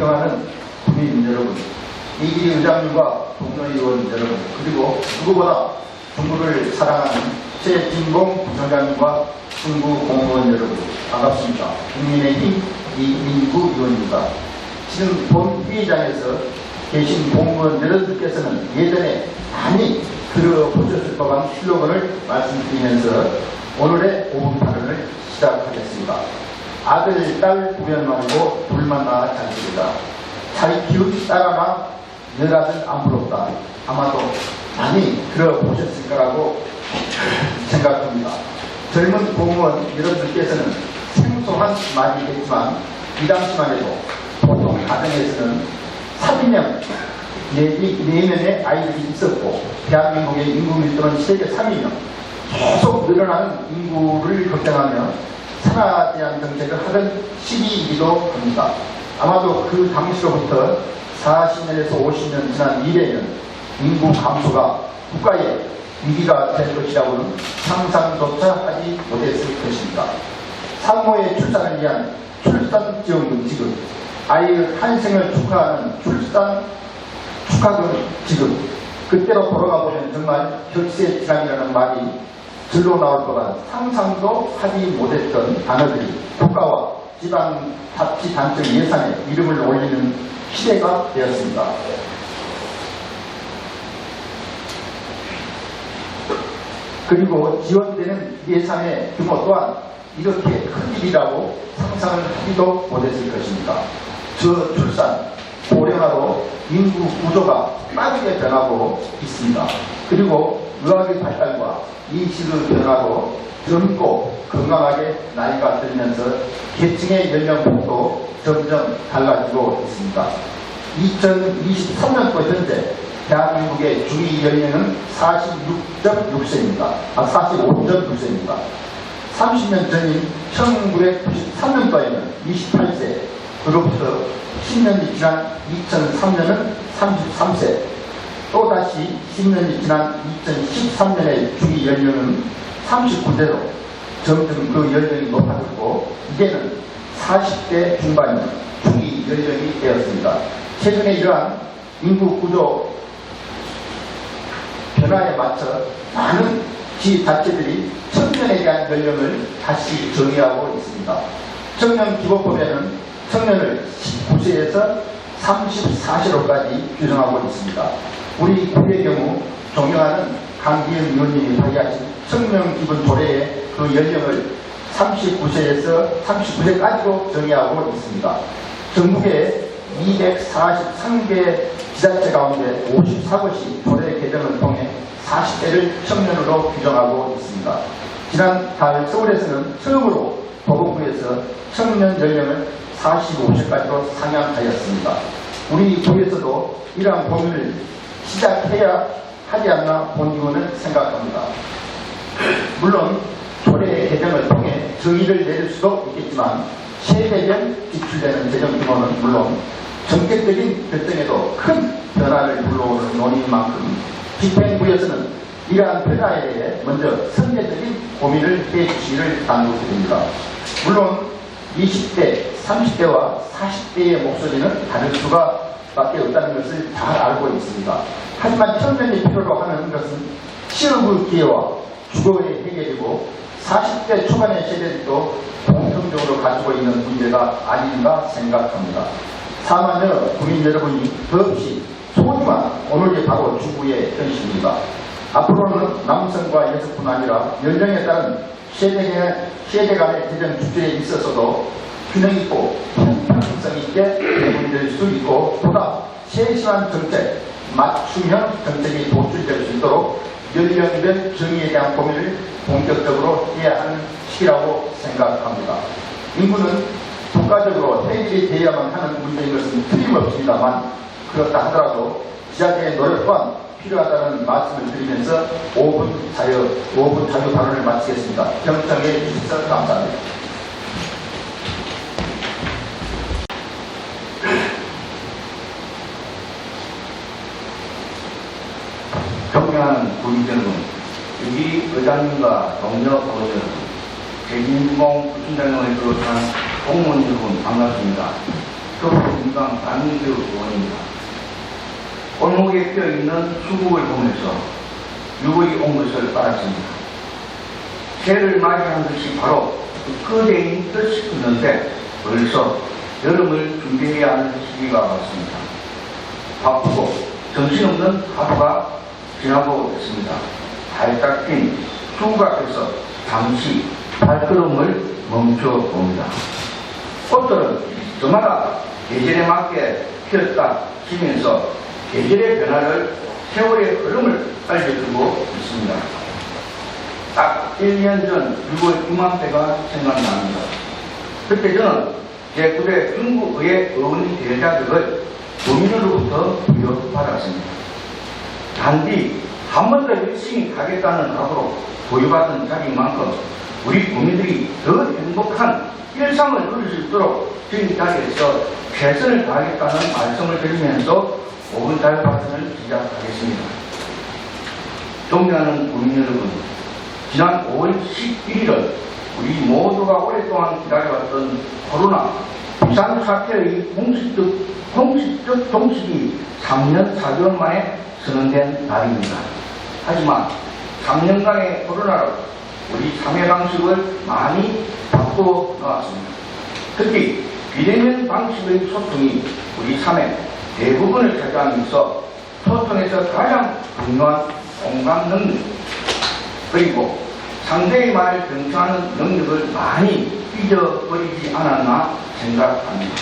존경하는 국민 여러분, 이기리 의장님과 동료 의원 여러분, 그리고 누구보다 정부를 사랑하는 최진봉 부총장님과 중부 공무원 여러분, 반갑습니다. 국민의힘 이민구 의원입니다. 지금 본 회의장에서 계신 공무원 여러분께서는 예전에 많이 들어보셨을 법한 슬로건을 말씀드리면서 오늘의 5분 발언을 시작하겠습니다. 아들, 딸 구별 말고 둘만 낳아 잘 되리라. 잘 기운 딸아나 너라들 안 부럽다. 아마도 많이 들어보셨을 거라고 생각합니다. 젊은 공무원 여러분께서는 생소한 말이겠지만 이 당시만 해도 보통 가정에서는 3명 내지 4명의 아이들이 있었고 대한민국의 인구 밀도는 세계 3위며 계속 늘어나는 인구를 걱정하며 산하에 대한 정책을 하던 시기이기도 합니다. 아마도 그 당시로부터 40년에서 50년 지난 미래에는 인구 감소가 국가의 위기가 될 것이라고는 상상조차 하지 못했을 것입니다. 산모의 출산을 위한 출산지원금 지급, 아이의 탄생을 축하하는 출산 축하금 지급, 그때로 돌아가 보면 정말 혈세지감이라는 말이 들로 나올 거란 상상도 하지 못했던 단어들이 국가와 지방자치단체 예산에 이름을 올리는 시대가 되었습니다. 그리고 지원되는 예산의 규모 또한 이렇게 큰 일이라고 상상을 하지도 못했을 것입니다. 저출산, 고령화로 인구 구조가 빠르게 변하고 있습니다. 그리고 의학의 발달과 인식의 변화로 젊고 건강하게 나이가 들면서 계층의 연령폭도 점점 달라지고 있습니다. 2023년도 현재 대한민국의 중위 연령은 46.6세입니다. 45.6세입니다. 30년 전인 1993년도에는 28세, 그로부터 10년이 지난 2003년은 33세, 또다시 10년이 지난 2013년의 중위 연령은 39세로 점점 그 연령이 높아졌고 이제는 40대 중반이 중위 연령이 되었습니다. 최근에 이러한 인구 구조 변화에 맞춰 많은 지자체들이 청년에 대한 연령을 다시 정의하고 있습니다. 청년 기본법에는 청년을 19세에서 34세로까지 규정하고 있습니다. 우리 국의 경우 존경하는 강기현 의원님이 발의하신 청년 기본 조례의 그 연령을 39세에서 39세까지로 정의하고 있습니다. 전국의 243개 지자체 가운데 54곳이 조례 개정을 통해 40대를 청년으로 규정하고 있습니다. 지난달 서울에서는 처음으로 법원부에서 청년 연령을 45세까지로 상향하였습니다. 우리 구에서도 이러한 고민을 시작해야 하지 않나 본의원은 생각합니다. 물론 조례 개정을 통해 정의를 내릴 수도 있겠지만 세대별 지출되는 재정 규모는 물론 정책적인 결정에도 큰 변화를 불러오는 논의인 만큼 집행부에서는 이러한 변화에 대해 먼저 선제적인 고민을 해주시기를 당부드립니다. 물론 20대, 30대와 40대의 목소리는 다를 수밖에 없다는 것을 잘 알고 있습니다. 하지만 청년이 필요로 하는 것은 취업의 기회와 주거의 해결이고 40대 초반의 세대들도 공통적으로 가지고 있는 문제가 아닌가 생각합니다. 사만여 국민 여러분이 더없이 소중한 오늘이 바로 주부의 현실입니다. 앞으로는 남성과 여성뿐 아니라 연령에 따른 세대 간의 재정 주제에 있어서도 균형 있고 형평성 있게 배분될 수 있고 보다 세심한 정책, 맞춤형 정책이 도출될 수 있도록 연령별 정의에 대한 고민을 본격적으로 해야 하는 시기라고 생각합니다. 인구는 국가적으로 해결이 되어야만 하는 문제인 것은 틀림없습니다만 그렇다 하더라도 지자체의 노력 또한 필요하다는 말씀을 드리면서 5분 자유 발언을 마치겠습니다. 경청해 주셔서 감사합니다. 존경하는 국민 여러분, 여기 의장님과 동료 의원 여러분, 최진봉 부총장님을 비롯한 공무원 여러분 반갑습니다. 더불어민주당 안민규 의원입니다. 골목에 펴있는 수국을 보면서 유월이 온 것을 알았습니다. 새해를 맞이한 것이 바로 그 거대인 뜻이 있는데 벌써 여름을 준비해야 하는 시기가 왔습니다. 바쁘고 정신없는 하루가 지나고 있습니다. 활짝 핀 수국 앞에서 잠시 발걸음을 멈춰봅니다. 꽃들은 저마다 계절에 맞게 피었다 지면서 계절의 변화를 세월의 흐름을 알려주고 있습니다. 딱 1년 전 6월 이맘때가 생각납니다. 그때 저는 제9대 중국의회 의원이 될 자격을 도민으로부터 부여받았습니다. 단지 한 번 더 열심히 가겠다는 각오로 부여받은 자리만큼 우리 국민들이 더 행복한 일상을 누릴 수 있도록 저희 자리에서 최선을 다하겠다는 말씀을 드리면서 5분 자유 발언을 시작하겠습니다. 존경하는 국민 여러분, 지난 5월 11일은 우리 모두가 오랫동안 기다려왔던 코로나 비상사태의 공식적 종식이 3년 4개월 만에 선언된 날입니다. 하지만 3년간의 코로나로 우리 참여 방식을 많이 바꾸어 나왔습니다. 특히 비대면 방식의 소통이 우리 삶의 대부분을 차지하면서 소통에서 가장 중요한 공감 능력, 그리고 상대의 말을 경청하는 능력을 많이 잊어버리지 않았나 생각합니다.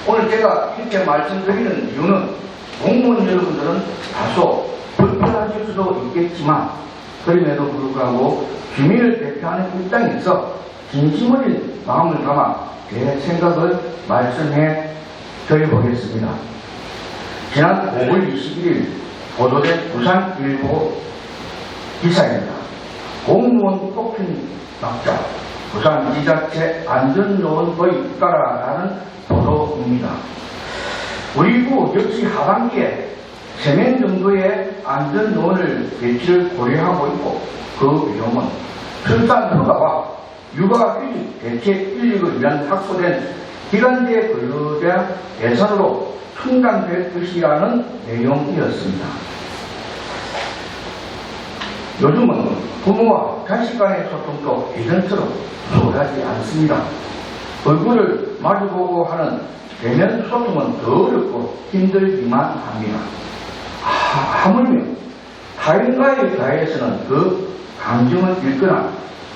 오늘 제가 이렇게 말씀드리는 이유는 공무원 여러분들은 다소 불편하실 수도 있겠지만 그럼에도 불구하고 주민을 대표하는 입장에서 진심 어린 마음을 담아 제 생각을 말씀해 드려보겠습니다. 지난 5월 21일 보도된 부산일보 기사입니다. 공무원 뽑힌 낙자, 부산지자체 안전요원의 따라라는 보도입니다. 우리 부 역시 하반기에 3명 정도의 안전요원을 배치를 고려하고 있고 그 비용은 출산 휴가와 육아휴직 대책 인력을 위한 확보된 기간제 근로자 예산으로 충당될 것이라는 내용이었습니다. 요즘은 부모와 자식 간의 소통도 예전처럼 수월하지 않습니다. 얼굴을 마주보고 하는 대면 소통은 더 어렵고 힘들기만 합니다. 하물며 타인과의 대화에서는 그 감정을 읽거나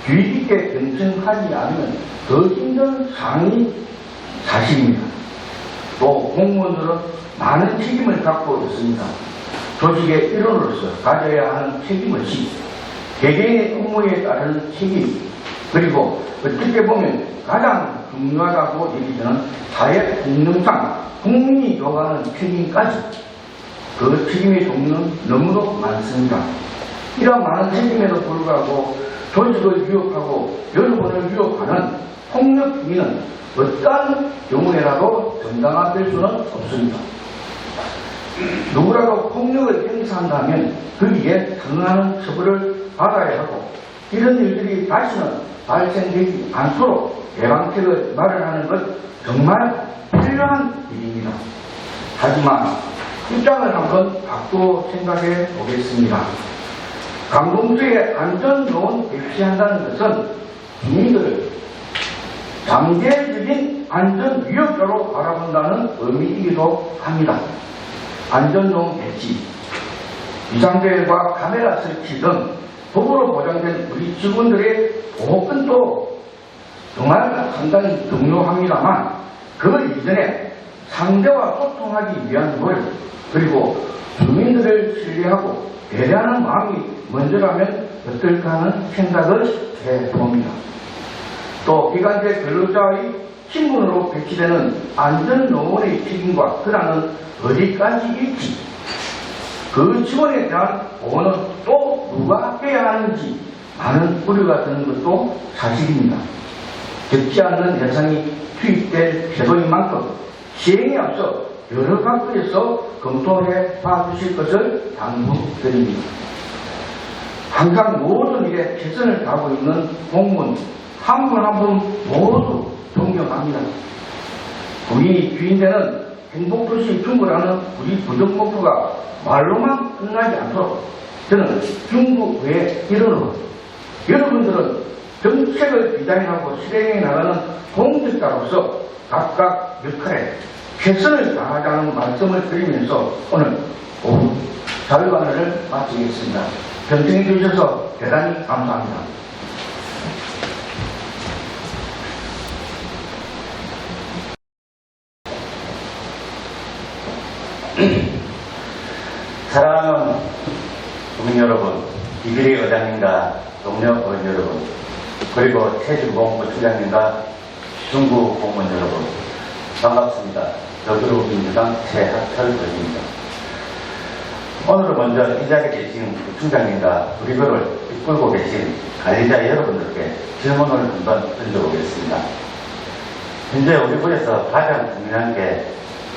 주의 깊게 경청하지 않으면 더 힘든 상황이 사실입니다. 또 공무원들은 많은 책임을 갖고 있습니다. 조직의 일원으로서 가져야 하는 책임의식, 개개인의 업무에 따른 책임, 그리고 어떻게 보면 가장 중요하다고 여기서는 사회 공정상 국민이 요구하는 책임까지 그 책임의 종류는 너무도 많습니다. 이런 많은 책임에도 불구하고 조직을 위협하고 여러분을 위협하는 폭력 행위는 어떠한 경우에라도 정당화될 수는 없습니다. 누구라도 폭력을 행사한다면 거기에 상응하는 처벌을 받아야 하고 이런 일들이 다시는 발생되지 않도록 예방책을 마련하는 것 정말 필요한 일입니다. 하지만 입장을 한번 바꾸어 생각해 보겠습니다. 강동수의 안전요원 배치한다는 것은 국민들을 잠재적인 안전위협자로 바라본다는 의미이기도 합니다. 안전요원 배치, 비상벨과 카메라 설치 등 법으로 보장된 우리 직원들의 보호권도 정말 상당히 중요합니다만 그 이전에 상대와 소통하기 위한 노력, 그리고 주민들을 신뢰하고 배려하는 마음이 먼저라면 어떨까 하는 생각을 해봅니다. 또 기간제 근로자의 신분으로 배치되는 안전요원의 책임과 권한은 어디까지일지, 그 직원에 대한 보호는 또 누가 해야 하는지 많은 우려가 드는 것도 사실입니다. 적지 않는 예산이 투입될 제도인 만큼 시행에 앞서 여러 각도에서 검토해 봐주실 것을 당부드립니다. 항상 모든 일에 최선을 다하고 있는 공무원 한 분 한 분 모두 존경합니다. 우리 주인되는 행복도시 중구라는 우리 부정 목표가 말로만 끝나지 않도록 저는 중구에 이르는 여러분들은 정책을 디자인하고 실행해 나가는 공직자로서 각각 역할에 최선을 다하자는 말씀을 드리면서 오늘 오후 자유관을 마치겠습니다. 경청해 주셔서 대단히 감사합니다. 사랑하는 국민 여러분, 이규리 의장님과 동료 의원 여러분, 그리고 최준봉 부총장님과 중구 공무원 여러분, 반갑습니다. 더불어민주당 최학철 의원입니다. 오늘은 먼저 이 자리에 계신 부총장님과 우리 부를 이끌고 계신 관리자 여러분들께 질문을 한번 던져보겠습니다. 현재 우리 부에서 가장 중요한 게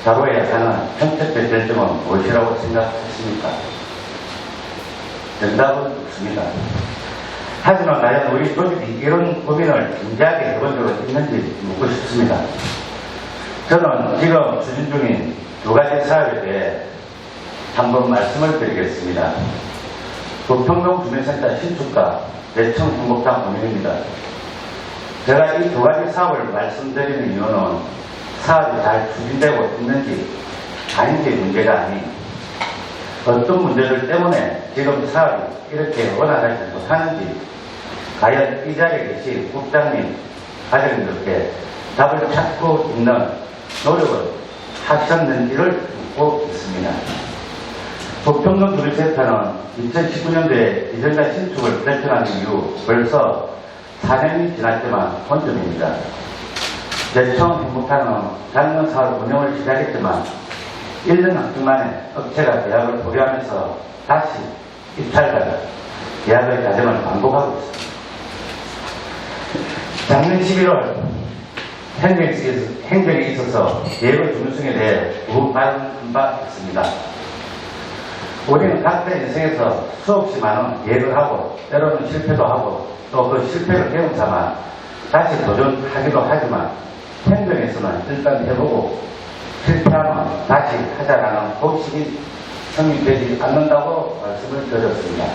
다뤄야 하는 정책적 결정은 무엇이라고 생각하십니까? 정답은 없습니다. 하지만 과연 우리 조직이 이런 고민을 진지하게 해본 적은 있는지 묻고 싶습니다. 저는 지금 추진 중인 두 가지 사업에 대해 한번 말씀을 드리겠습니다. 부평동 주민센터 신축과 대청 행복당 고민입니다. 제가 이 두 가지 사업을 말씀드리는 이유는 사업이 잘 추진되고 있는지 아닌지 문제가 아닌 어떤 문제들 때문에 지금 사업이 이렇게 원활하지 못하는지 과연 이 자리에 계신 국장님, 과장님들께 답을 찾고 있는 노력을 하셨는지를 묻고 있습니다. 부평동 주민센터는 2019년도에 이전자 신축을 결정한 이후 벌써 4년이 지났지만 혼전입니다. 대청 행복당은 작년 4월 운영을 시작했지만 1년 한중 만에 업체가 계약을 포기하면서 다시 입찰자가 계약의 과정을 반복하고 있습니다. 작년 11월 행정에 있어서 계획의 중요성에 대해 구분받은 바 있습니다. 우리는 각자 인생에서 수없이 많은 계획을 하고 때로는 실패도 하고 또 그 실패를 배움 삼아 다시 도전하기도 하지만 행정에서는 일단 해보고 실패하면 다시 하자라는 법칙이 성립되지 않는다고 말씀을 드렸습니다.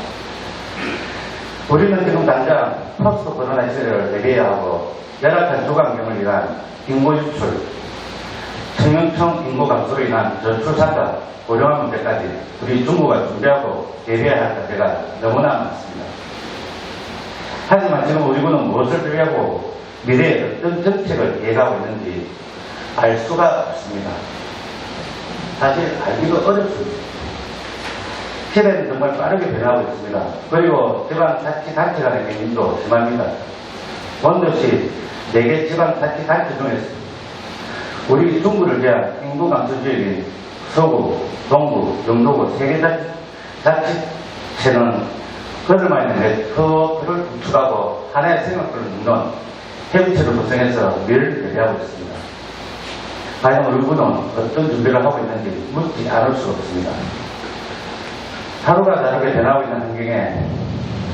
우리는 지금 당장 포스트 코로나 시대를 대비해야 하고 열악한 조강경을 위한 인구 유출, 청년층 인구 감소로 인한 저출산과 고령화 문제까지 우리 중구가 준비하고 대비해야 할 과제가 너무나 많습니다. 하지만 지금 우리 군은 무엇을 준비하고 미래에 어떤 정책을 계획하고 있는지 알 수가 없습니다. 사실 알기도 어렵습니다. 시대는 정말 빠르게 변하고 있습니다. 그리고 지방자치단체 간의 경쟁도 심합니다. 본도시 4개 지방자치단체 중에서 우리 중구를 제한 인구 감소 지역인 서구, 동구, 영도구 3개 자치체는 그들만 있는 네트워크를 구축하고 하나의 생각을 묻는 협의체를 구성해서 미래를 대비하고 있습니다. 과연 우리 군은 어떤 준비를 하고 있는지 묻지 않을 수 없습니다. 하루가 다르게 변하고 있는 환경에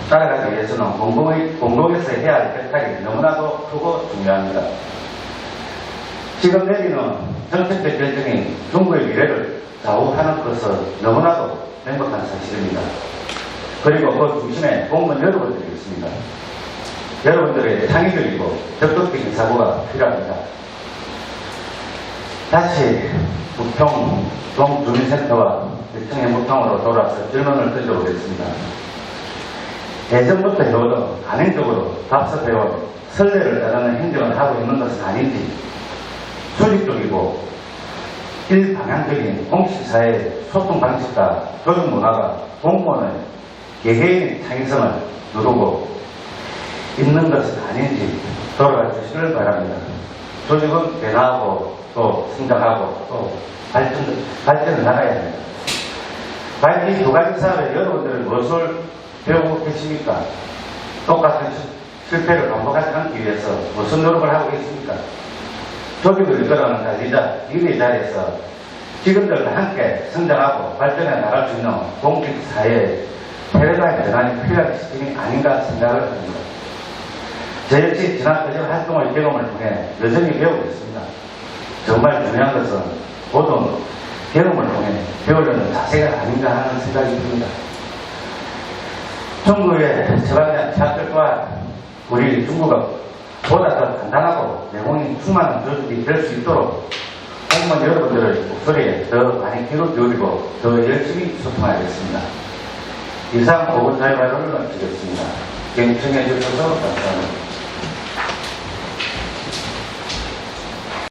따라가기 위해서는 공공에서 해야 할 역할이 너무나도 크고 중요합니다. 지금 내리는 정책적 결정이 중구의 미래를 좌우하는 것은 너무나도 명백한 사실입니다. 그리고 그 중심에 공무원 여러분들이 있습니다. 여러분들의 창의적이고 적극적인 사고가 필요합니다. 다시 부평동 주민센터와 대청행복당으로 돌아와서 질문을 던져보겠습니다. 예전부터 해오던 간행적으로 답습해온 선례를 따르는 행정을 하고 있는 것은 아닌지 수직적이고 일방향적인 공식사회의 소통 방식과 교육 문화가 공무원의 개개인의 창의성을 누르고 있는 것은 아닌지 돌아가 주시기를 바랍니다. 조직은 변화하고 또 성장하고 또 발전을 나가야 합니다. 과연 이 두 가지 사업에 여러분들은 무엇을 배우고 계십니까? 똑같은 실패를 반복하지 않기 위해서 무슨 노력을 하고 계십니까? 조직을 이끌어가는 관리자, 리더의 자리에서 직원들과 함께 성장하고 발전해 나갈 수 있는 공직사회의 패러다임 전환이 필요한 시점이 아닌가 생각을 합니다. 저 역시 지난 5년 활동의 경험을 통해 여전히 배우고 있습니다. 정말 중요한 것은 모든 경험을 통해 배우려는 자세가 아닌가 하는 생각이 듭니다. 중국의 처방된 대학들 또한 우리 중국은 보다 더 간단하고 내용이 충만한 교육이 될 수 있도록 공무원 여러분들의 목소리에 더 많이 귀를 기울이고 더 열심히 소통하겠습니다. 이상 5분 자유 발언을 마치겠습니다. 경청해 주셔서 감사합니다.